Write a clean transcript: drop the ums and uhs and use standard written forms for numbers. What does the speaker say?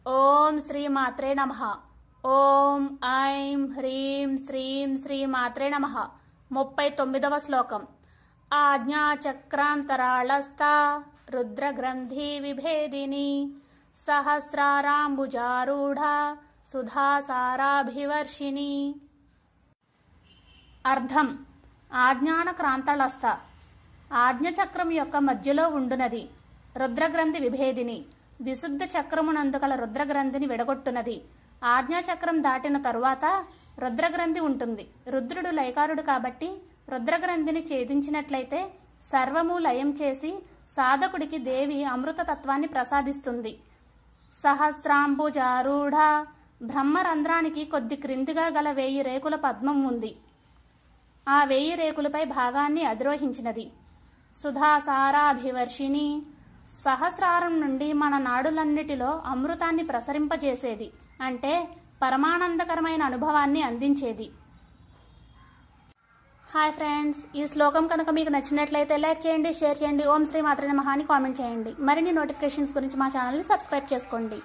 ఓం శ్రీ మాత్రే నమః. ఓం ఐం హ్రీం శ్రీం శ్రీ మాత్రే నమః. 39వ శ్లోకం. ఆజ్ఞాచక్రాంతరాళస్థా రుద్రగ్రంథి విభేదిని సహస్రారాంబుజారూఢ సుధాసారాభివర్షిణి. అర్థం: ఆజ్ఞాన క్రాంతళస్థ, ఆజ్ఞచక్రం యొక్క మధ్యలో ఉండునది. రుద్రగ్రంథి విభేదిని, విశుద్ధ చక్రమునందు కల రుద్రగ్రంథిని విడగొట్టునది. ఆజ్ఞాచక్రం దాటిన తరువాత రుద్రగ్రంథి ఉంటుంది. రుద్రుడు లయకారుడు కాబట్టి రుద్రగ్రంథిని ఛేదించినట్లయితే సర్వము లయం చేసి సాధకుడికి దేవి అమృతతత్వాన్ని ప్రసాదిస్తుంది. సహస్రాంబుజారూఢ, బ్రహ్మరంధ్రానికి కొద్ది క్రిందిగా గల 1000 రేకుల పద్మం ఉంది. ఆ 1000 రేకులపై భాగాన్ని అధిరోహించినది. సుధాసారాభివర్షిణి, సహస్రారం నుండి మన నాడులన్నిటిలో అమృతాన్ని ప్రసరింపజేసేది, అంటే పరమానందకరమైన అనుభవాన్ని అందించేది. హాయ్ ఫ్రెండ్స్, ఈ శ్లోకం కనుక మీకు నచ్చినట్లయితే లైక్ చేయండి, షేర్ చేయండి. ఓం శ్రీ మాత్రే నమః అని కామెంట్ చేయండి. మరిన్ని నోటిఫికేషన్స్ గురించి మా ఛానల్ని సబ్స్క్రైబ్ చేసుకోండి.